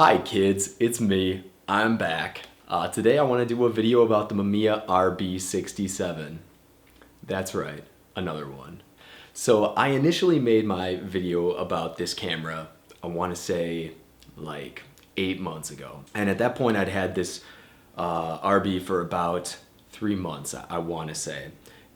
Hi kids, it's me. I'm back. Today I want to do a video about the Mamiya RB67. That's right, another one. So I initially made my video about this camera, I want to say like 8 months ago. And at that point I'd had this RB for about 3 months, I want to say.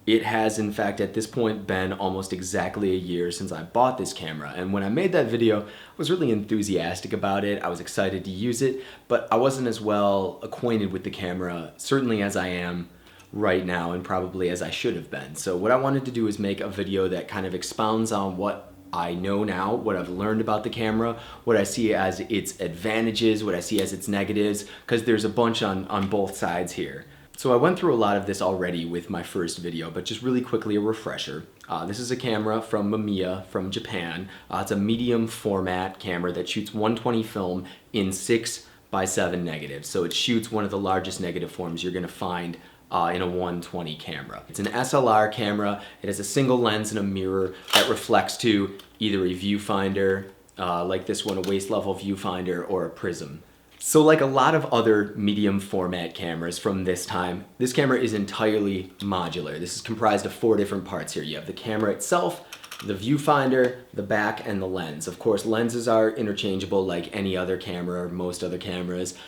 It has, in fact, at this point been almost exactly a year since I bought this camera. And when I made that video, I was really enthusiastic about it. I was excited to use it, but I wasn't as well acquainted with the camera, certainly as I am right now, and probably as I should have been. So what I wanted to do is make a video that kind of expounds on what I know now, what I've learned about the camera, what I see as its advantages, what I see as its negatives, because there's a bunch on both sides here. So I went through a lot of this already with my first video, but just really quickly a refresher. This is a camera from Mamiya from Japan. It's a medium format camera that shoots 120 film in 6x7 negatives. So it shoots one of the largest negative forms you're going to find in a 120 camera. It's an SLR camera. It has a single lens and a mirror that reflects to either a viewfinder, like this one, a waist level viewfinder, or a prism. So like a lot of other medium format cameras from this time, this camera is entirely modular. This is comprised of 4 different parts here. You have the camera itself, the viewfinder, the back, and the lens. Of course, lenses are interchangeable like any other camera or most other cameras.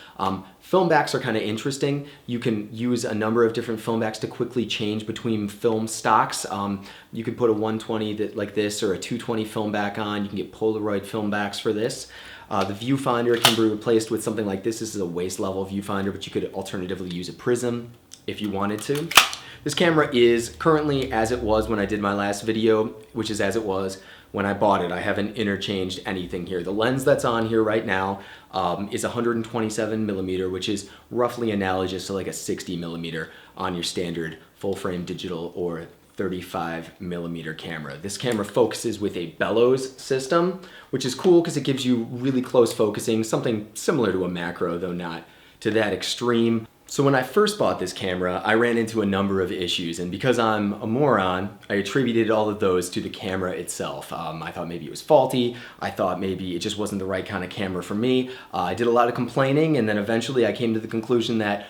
Film backs are kind of interesting. You can use a number of different film backs to quickly change between film stocks. You can put a 120 like this or a 220 film back on. You can get Polaroid film backs for this. The viewfinder can be replaced with something like this. This is a waist level viewfinder, but you could alternatively use a prism if you wanted to. This camera is currently as it was when I did my last video, which is as it was when I bought it. I haven't interchanged anything here. The lens that's on here right now is 127 millimeter, which is roughly analogous to like a 60 millimeter on your standard full frame digital or 35 millimeter camera. This camera focuses with a bellows system, which is cool because it gives you really close focusing, something similar to a macro, though not to that extreme. So when I first bought this camera, I ran into a number of issues, and because I'm a moron, I attributed all of those to the camera itself. I thought maybe it was faulty. I thought maybe it just wasn't the right kind of camera for me. I did a lot of complaining, and then eventually I came to the conclusion that,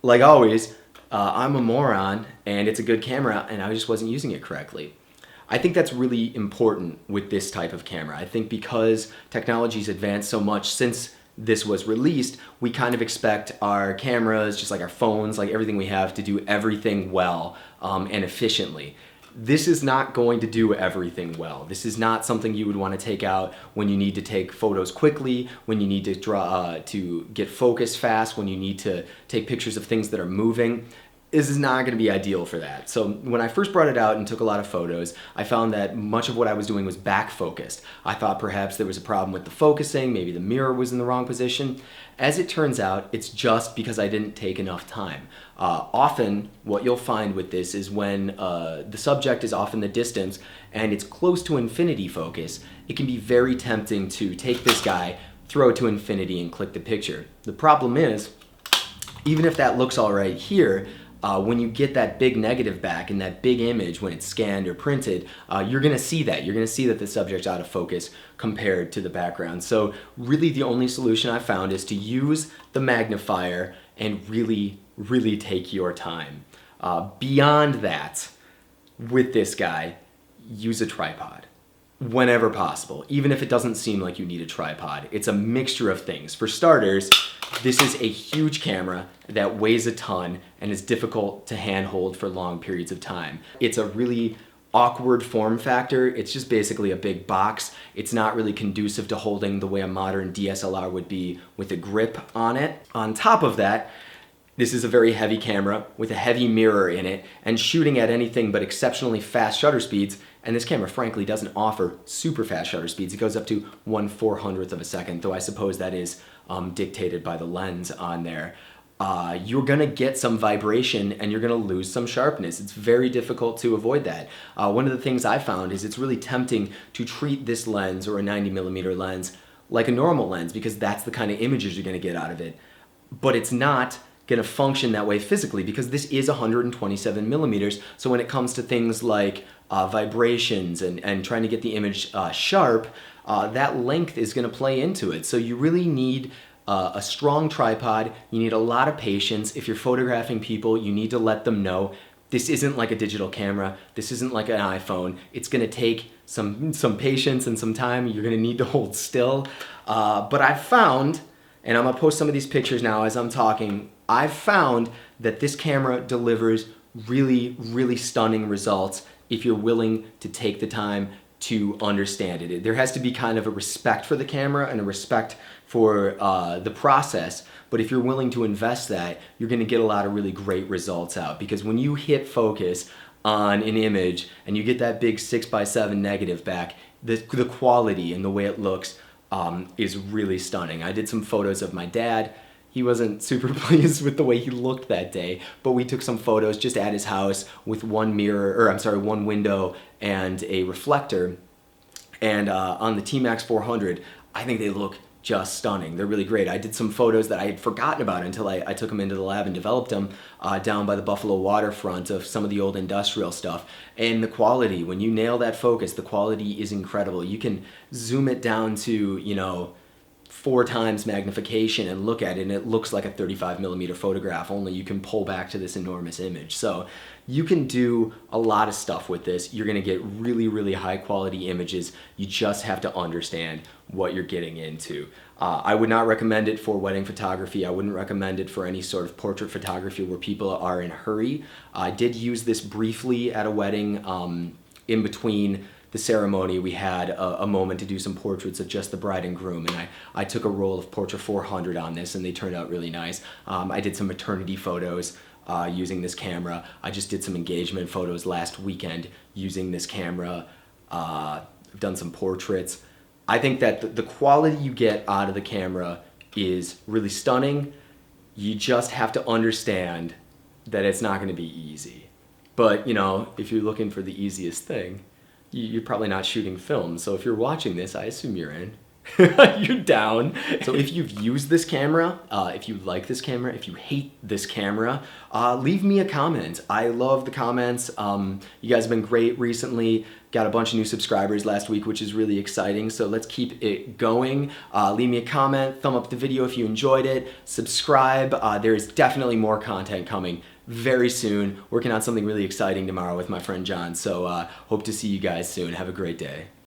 like always, I'm a moron and it's a good camera and I just wasn't using it correctly. I think that's really important with this type of camera. I think because technology's advanced so much since this was released, we kind of expect our cameras, just like our phones, like everything we have, to do everything well and efficiently. This is not going to do everything well. This is not something you would want to take out when you need to take photos quickly, when you need to draw to get focus fast, when you need to take pictures of things that are moving. This is not going to be ideal for that. So when I first brought it out and took a lot of photos, I found that much of what I was doing was back focused. I thought perhaps there was a problem with the focusing, maybe the mirror was in the wrong position. As it turns out, it's just because I didn't take enough time. Often what you'll find with this is when the subject is off in the distance and it's close to infinity focus, it can be very tempting to take this guy, throw it to infinity, and click the picture. The problem is, even if that looks all right here, when you get that big negative back and that big image when it's scanned or printed, you're going to see that. You're going to see that the subject's out of focus compared to the background. So really the only solution I found is to use the magnifier and really take your time. Beyond that, with this guy, use a tripod. Whenever possible, even if it doesn't seem like you need a tripod. It's a mixture of things. For starters, this is a huge camera that weighs a ton and is difficult to handhold for long periods of time. It's a really awkward form factor. It's just basically a big box. It's not really conducive to holding the way a modern DSLR would be with a grip on it. On top of that, this is a very heavy camera with a heavy mirror in it and shooting at anything but exceptionally fast shutter speeds, and this camera frankly doesn't offer super fast shutter speeds. It goes up to 1/400th of a second, though I suppose that is dictated by the lens on there. You're gonna get some vibration and you're gonna lose some sharpness. It's very difficult to avoid that. One of the things I found is it's really tempting to treat this lens, or a 90mm lens, like a normal lens because that's the kind of images you're gonna get out of it. But it's not going to function that way physically because this is 127 millimeters. So when it comes to things like vibrations and trying to get the image sharp, that length is going to play into it. So you really need a strong tripod. You need a lot of patience. If you're photographing people, you need to let them know this isn't like a digital camera. This isn't like an iPhone. It's going to take some patience and some time. You're going to need to hold still. But I've found, and I'm going to post some of these pictures now as I'm talking, I've found that this camera delivers really, really stunning results if you're willing to take the time to understand it. There has to be kind of a respect for the camera and a respect for the process, but if you're willing to invest that, you're going to get a lot of really great results out, because when you hit focus on an image and you get that big 6x7 negative back, the quality and the way it looks is really stunning. I did some photos of my dad. He wasn't super pleased with the way he looked that day, but we took some photos just at his house with one window and a reflector. And on the T-Max 400, I think they look just stunning. They're really great. I did some photos that I had forgotten about until I took them into the lab and developed them down by the Buffalo waterfront of some of the old industrial stuff. And the quality, when you nail that focus, the quality is incredible. You can zoom it down to, 4 times magnification and look at it, and it looks like a 35mm photograph, only you can pull back to this enormous image. So you can do a lot of stuff with this. You're gonna get really, really high quality images. You just have to understand what you're getting into. I would not recommend it for wedding photography. I wouldn't recommend it for any sort of portrait photography where people are in a hurry. I did use this briefly at a wedding in between the ceremony. We had a moment to do some portraits of just the bride and groom, and I took a roll of Portrait 400 on this, and they turned out really nice. I did some maternity photos using this camera. I just did some engagement photos last weekend using this camera. I've done some portraits. I think that the quality you get out of the camera is really stunning. You just have to understand that it's not going to be easy. But, if you're looking for the easiest thing, you're probably not shooting film. So if you're watching this, I assume you're in. You're down. So if you've used this camera, if you like this camera, if you hate this camera, leave me a comment. I love the comments. You guys have been great recently. Got a bunch of new subscribers last week, which is really exciting. So let's keep it going. Leave me a comment, thumb up the video if you enjoyed it, subscribe. There's definitely more content coming very soon. Working on something really exciting tomorrow with my friend John. So hope to see you guys soon. Have a great day.